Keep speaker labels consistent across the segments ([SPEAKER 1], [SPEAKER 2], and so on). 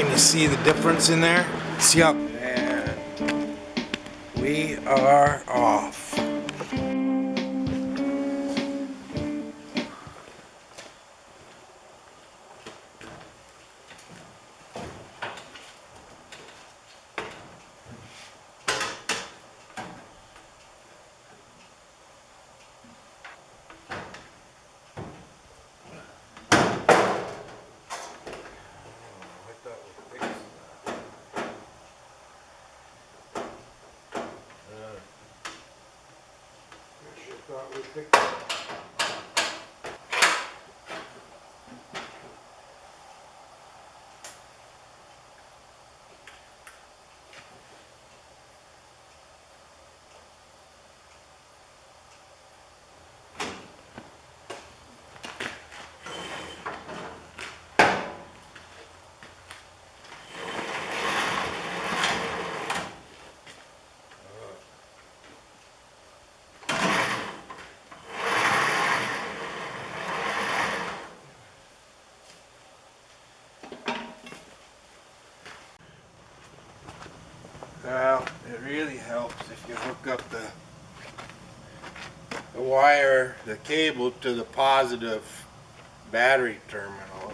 [SPEAKER 1] Can you see the difference in there? See how... And we are off. Thought we picked it. Well, it really helps if you hook up the wire, the cable to the positive battery terminal.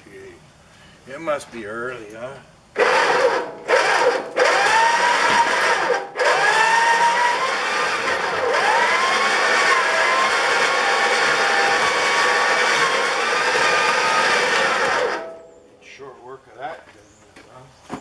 [SPEAKER 1] Gee, it must be early, huh? Short work of that business, huh?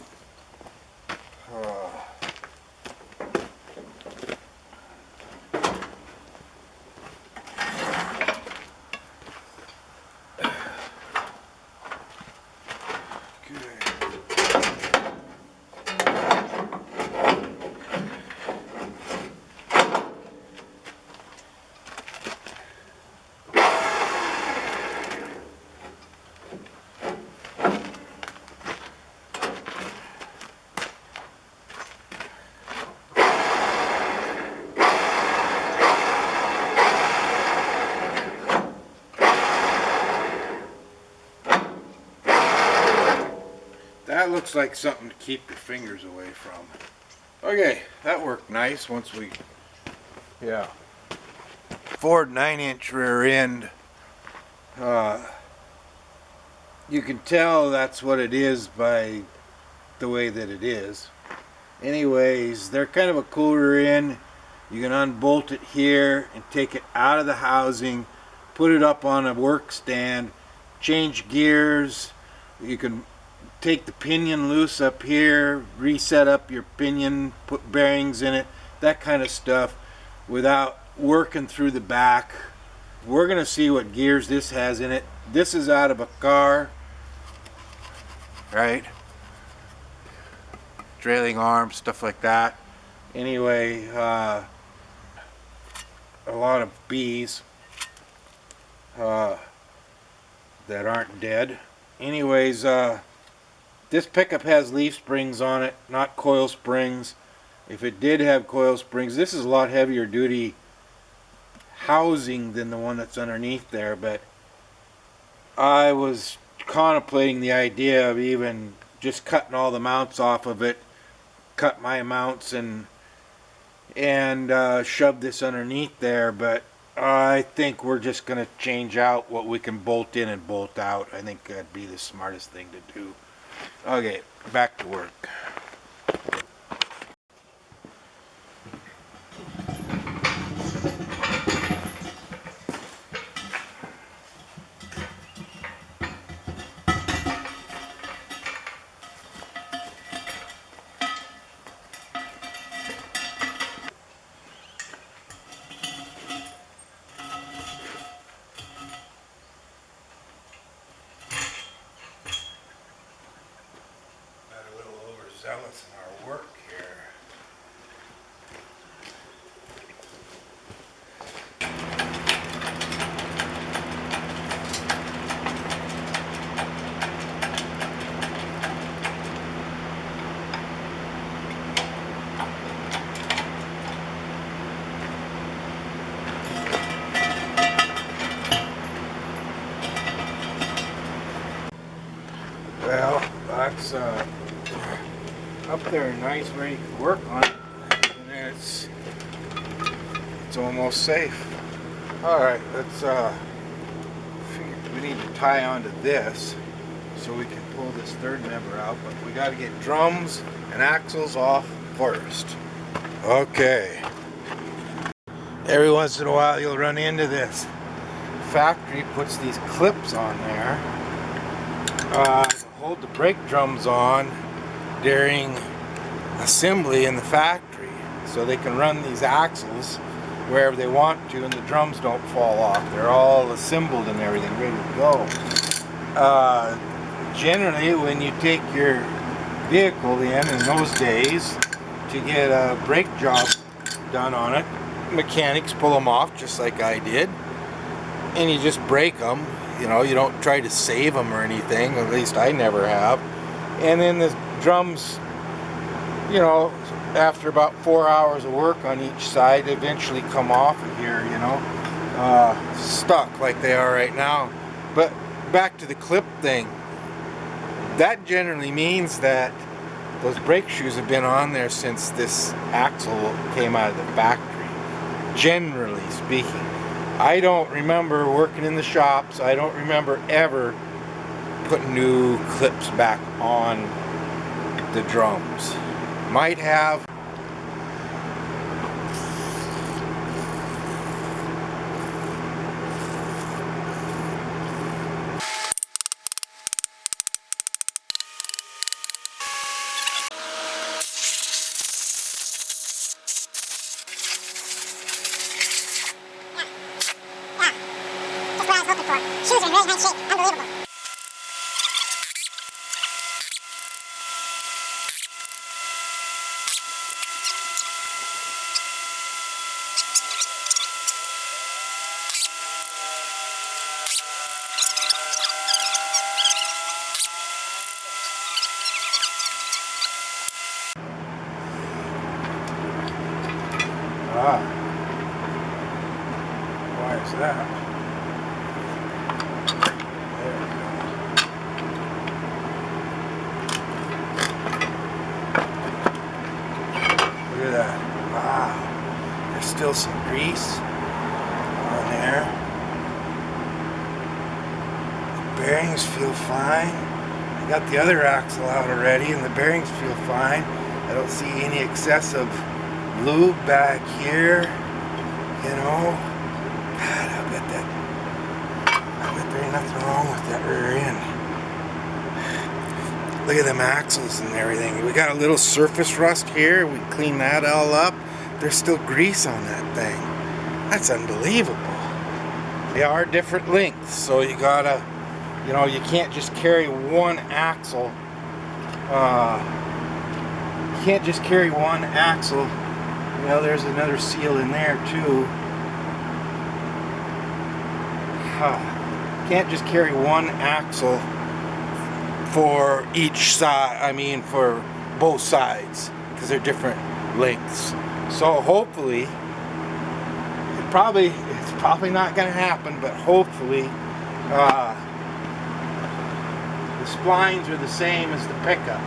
[SPEAKER 1] That looks like something to keep your fingers away from. Okay, that worked nice once we, yeah. Ford 9-inch rear end. You can tell that's what it is by the way that it is. Anyways, they're kind of a cool rear end. You can unbolt it here and take it out of the housing, put it up on a work stand, change gears. You can take the pinion loose up here, reset up your pinion, put bearings in it, that kind of stuff without working through the back. We're going to see what gears this has in it. This is out of a car, right? Trailing arms, stuff like that. Anyway, a lot of bees that aren't dead. Anyways, this pickup has leaf springs on it, not coil springs. If it did have coil springs, this is a lot heavier duty housing than the one that's underneath there, but I was contemplating the idea of even just cutting all the mounts off of it, cut my mounts and shove this underneath there, but I think we're just going to change out what we can bolt in and bolt out. I think that'd be the smartest thing to do. Okay, back to work. up there nice, ready to work on it, and it's almost safe. Alright, let's figure we need to tie onto this so we can pull this third member out, but we got to get drums and axles off first. Okay. Every once in a while you'll run into this. Factory puts these clips on there to hold the brake drums on during assembly in the factory, so they can run these axles wherever they want to and the drums don't fall off. They're all assembled and everything ready to go. Generally, when you take your vehicle in those days to get a brake job done on it, mechanics pull them off just like I did, and you just break them. You know, you don't try to save them or anything, at least I never have. And then the drums, you know, after about 4 hours of work on each side, eventually come off of here, you know, stuck like they are right now. But back to the clip thing, that generally means that those brake shoes have been on there since this axle came out of the factory, generally speaking. I don't remember working in the shops. I don't remember ever putting new clips back on the drums. Might have.
[SPEAKER 2] Shoes are in really nice shape. Unbelievable.
[SPEAKER 1] Why is that? Look at that. Wow. There's still some grease on there. The bearings feel fine. I got the other axle out already and the bearings feel fine. I don't see any excessive lube back here. You know. God, I bet there ain't nothing wrong with that rear end. Look at them axles and everything. We got a little surface rust here. We clean that all up. There's still grease on that thing. That's unbelievable. They are different lengths, so you gotta, you know, you can't just carry one axle. You can't just carry one axle. You know, there's another seal in there too. Can't just carry one axle for each side, I mean for both sides, because they're different lengths. So hopefully, it's probably not going to happen, but hopefully the splines are the same as the pickup.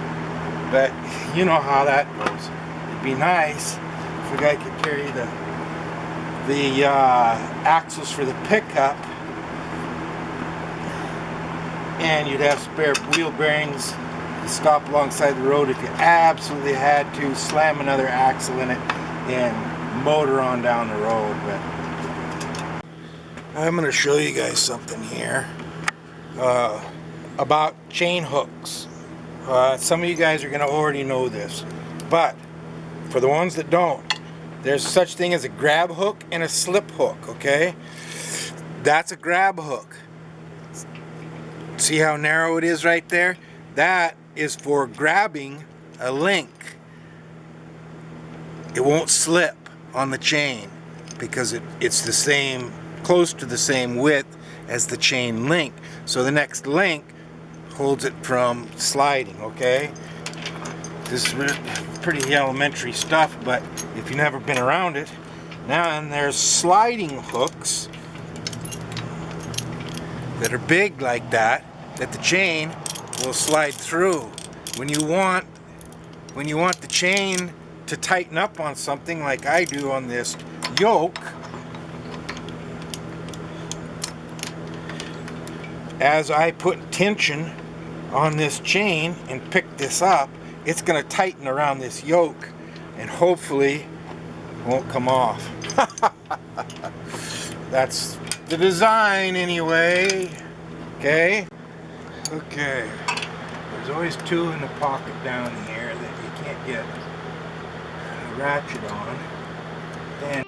[SPEAKER 1] But you know how that goes. It'd be nice if a guy could carry the axles for the pickup, and you'd have spare wheel bearings to stop alongside the road if you absolutely had to, slam another axle in it and motor on down the road. But I'm going to show you guys something here about chain hooks. Some of you guys are going to already know this, but for the ones that don't, there's such thing as a grab hook and a slip hook, okay? That's a grab hook. See how narrow it is right there? That is for grabbing a link. It won't slip on the chain because it's the same, close to the same width as the chain link. So the next link holds it from sliding, okay? This is pretty elementary stuff, but if you've never been around it, now and there's sliding hooks that are big like that the chain will slide through. when you want the chain to tighten up on something like I do on this yoke, as I put tension on this chain and pick this up, it's going to tighten around this yoke and hopefully won't come off. That's the design anyway. Okay. There's always two in the pocket down here that you can't get a ratchet on. And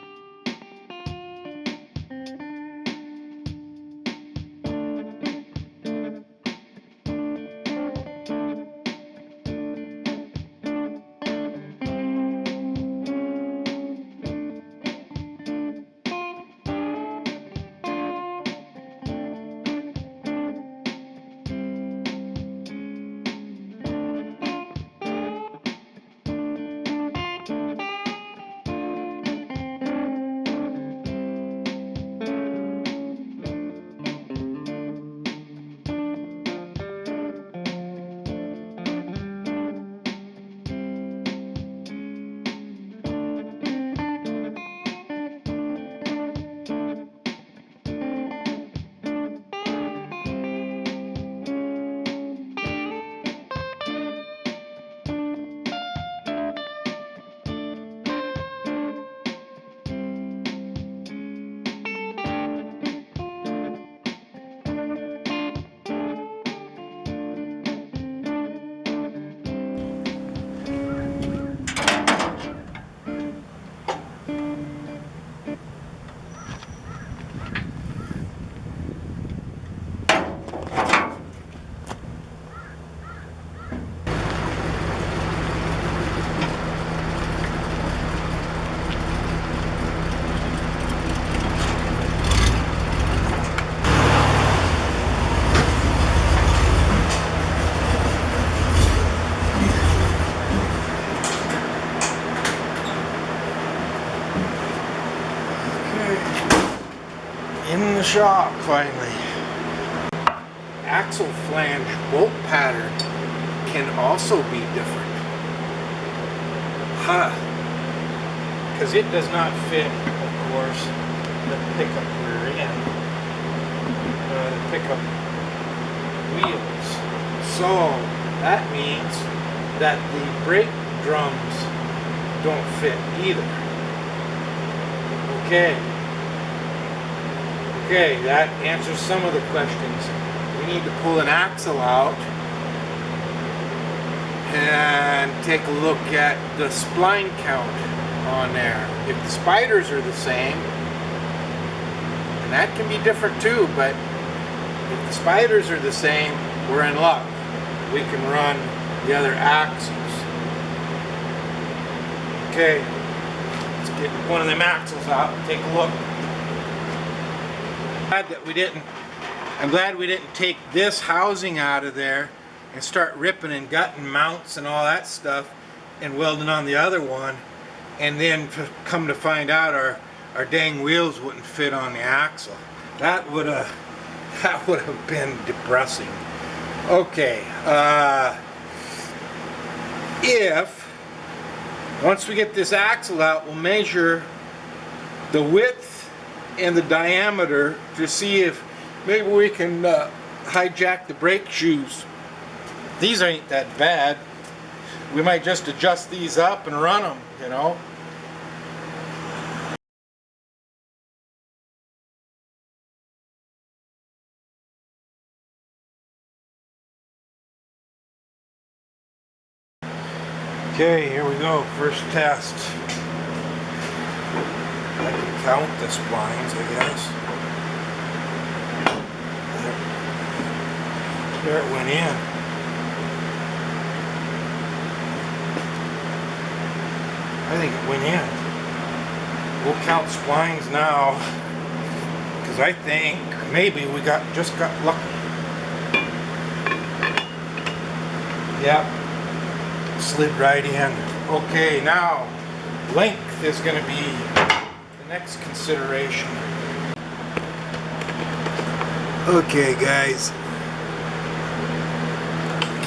[SPEAKER 1] in the shop finally. Axle flange bolt pattern can also be different. Because it does not fit, of course, the pickup rear end, the pickup wheels. So that means that the brake drums don't fit either. Okay, that answers some of the questions. We need to pull an axle out and take a look at the spline count on there. If the spiders are the same, and that can be different too, but if the spiders are the same, we're in luck. We can run the other axles. Okay, let's get one of them axles out and take a look. I'm glad we didn't take this housing out of there and start ripping and gutting mounts and all that stuff and welding on the other one, and then come to find out our dang wheels wouldn't fit on the axle. That would have been depressing. Okay, once we get this axle out, we'll measure the width and the diameter to see if maybe we can hijack the brake shoes. These ain't that bad. We might just adjust these up and run them, you know. Okay, here we go. First test. I can count the splines, I guess. There it went in. I think it went in. We'll count splines now, because I think maybe we just got lucky. Yep, slid right in. Okay, now length is going to be the next consideration. Okay, guys.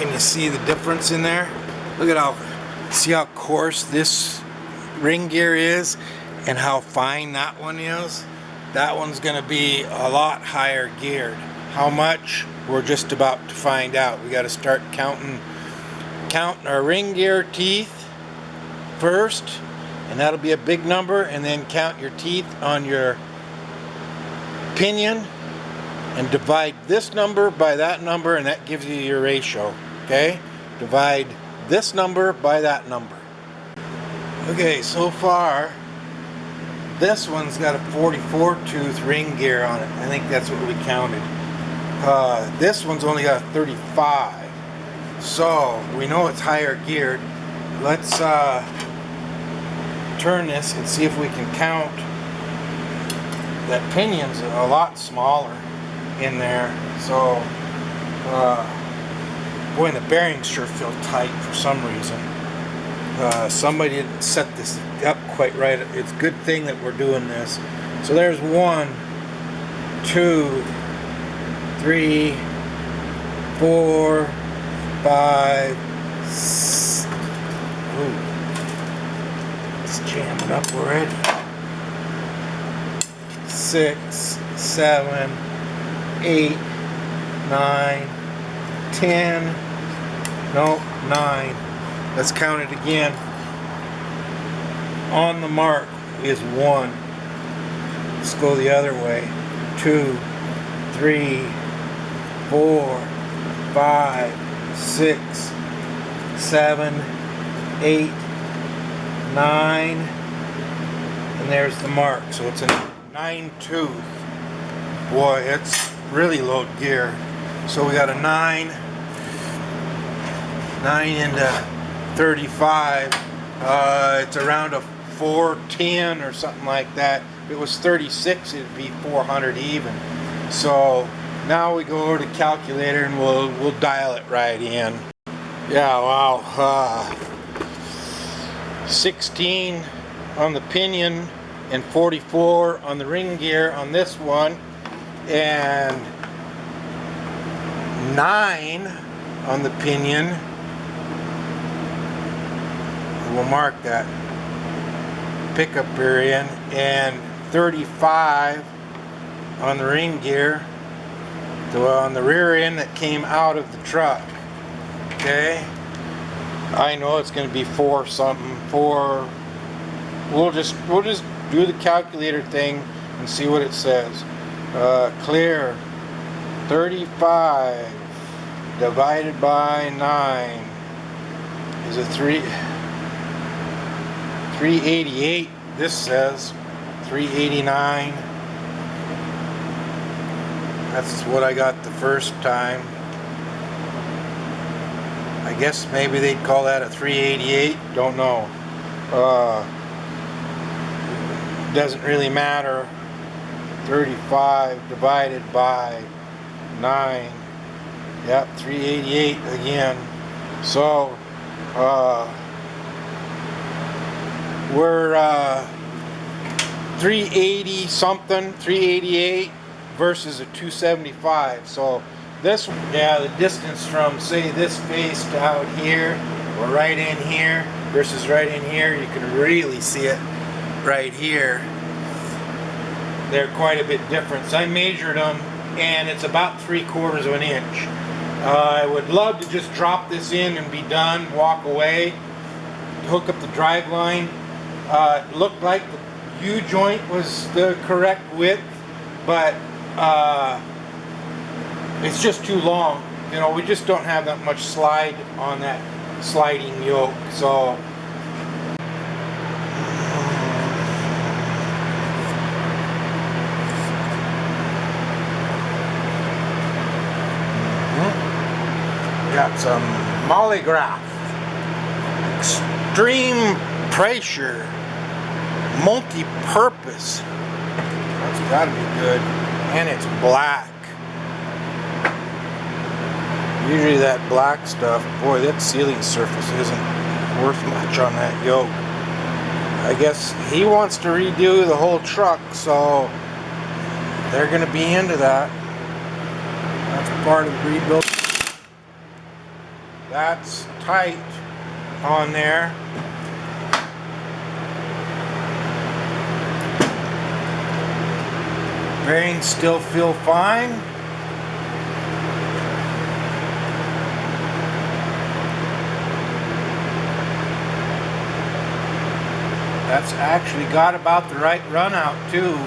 [SPEAKER 1] Can you see the difference in there? Look at see how coarse this ring gear is and how fine that one is? That one's gonna be a lot higher geared. How much? We're just about to find out. We gotta start counting our ring gear teeth first, and that'll be a big number, and then count your teeth on your pinion and divide this number by that number, and that gives you your ratio. Okay, divide this number by that number. Okay, so far this one's got a 44 tooth ring gear on it. I think that's what we counted. This one's only got a 35, so we know it's higher geared. Let's turn this and see if we can count. That pinion's a lot smaller in there, so boy, and the bearings sure feel tight for some reason. Somebody didn't set this up quite right. It's a good thing that we're doing this. So there's 1, 2, 3, 4, 5, 6. Ooh, it's jamming up already. 6, 7, 8, 9, 10. No, 9. Let's count it again. On the mark is 1. Let's go the other way. 2, 3, 4, 5, 6, 7, 8, 9, and there's the mark. So it's a 9 tooth. Boy, it's really low gear. So we got a 9 into 35. It's around a 410 or something like that. If it was 36, it'd be 400 even. So now we go over to calculator and we'll dial it right in. Yeah, wow. 16 on the pinion and 44 on the ring gear on this one, and 9 on the pinion. We'll mark that pickup area, and 35 on the ring gear, on the rear end that came out of the truck. Okay, I know it's going to be 4 something. 4. We'll just do the calculator thing and see what it says. Clear 35 divided by 9 is a 388. This says 389. That's what I got the first time. I guess maybe they'd call that a 388. Don't know. Doesn't really matter. 35 divided by 9. Yep, 388 again. So we're 380 something, 388 versus a 275. So this, yeah, the distance from, say, this face to out here, or right in here versus right in here, you can really see it right here. They're quite a bit different. So I measured them, and it's about 3/4 of an inch. I would love to just drop this in and be done, walk away, hook up the drive line. It looked like the U-joint was the correct width, but it's just too long. You know, we just don't have that much slide on that sliding yoke. So got some mollygraph, extreme pressure, multi-purpose. That's gotta be good. And it's black. Usually that black stuff, boy, that sealing surface isn't worth much on that yoke. I guess he wants to redo the whole truck, so they're gonna be into that. That's part of the rebuild. That's tight on there. Bearings still feel fine. That's actually got about the right run out too.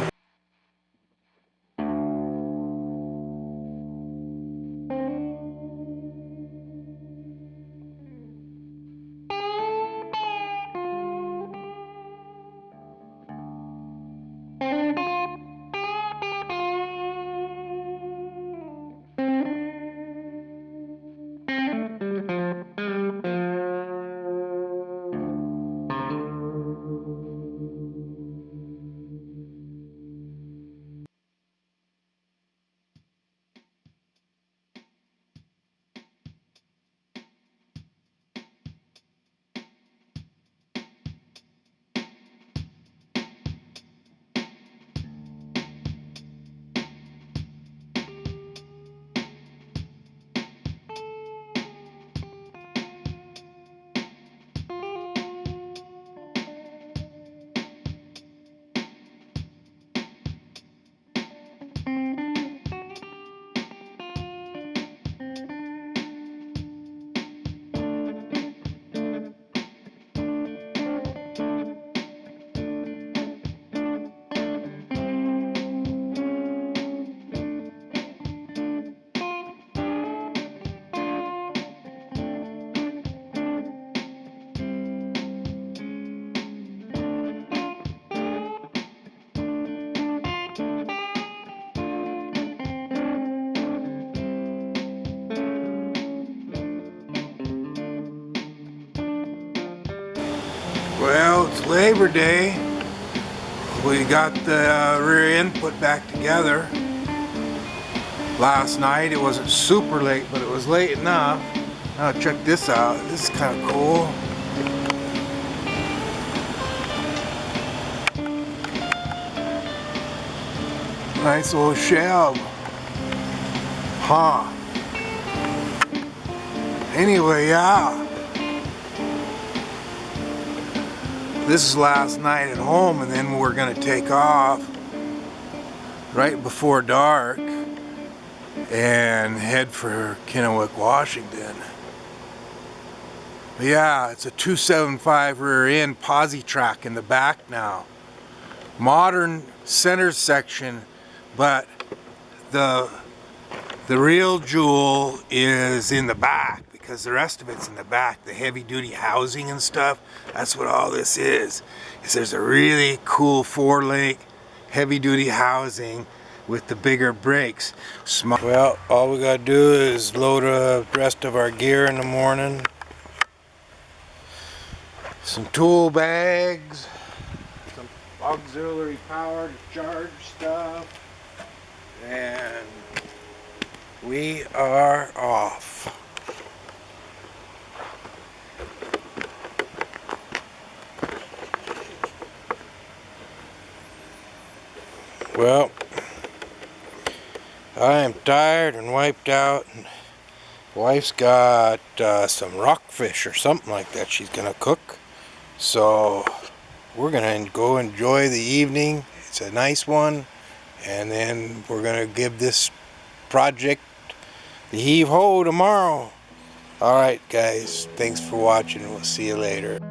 [SPEAKER 1] Well, it's Labor Day. We got the rear end put back together. Last night it wasn't super late, but it was late enough. Now check this out. This is kind of cool. Nice old shell. Huh. Anyway, yeah. This is last night at home, and then we're going to take off right before dark and head for Kennewick, Washington. But yeah, it's a 275 rear end posi track in the back now. Modern center section, but the real jewel is in the back, because the rest of it's in the back. The heavy duty housing and stuff, that's what all this is there's a really cool 4-link heavy duty housing with the bigger brakes. Well, all we gotta do is load the rest of our gear in the morning. Some tool bags, some auxiliary power to charge stuff, and we are off. Well, I am tired and wiped out. Wife's got some rockfish or something like that she's gonna cook. So we're gonna go enjoy the evening. It's a nice one. And then we're gonna give this project the heave-ho tomorrow. Alright guys, thanks for watching. We'll see you later.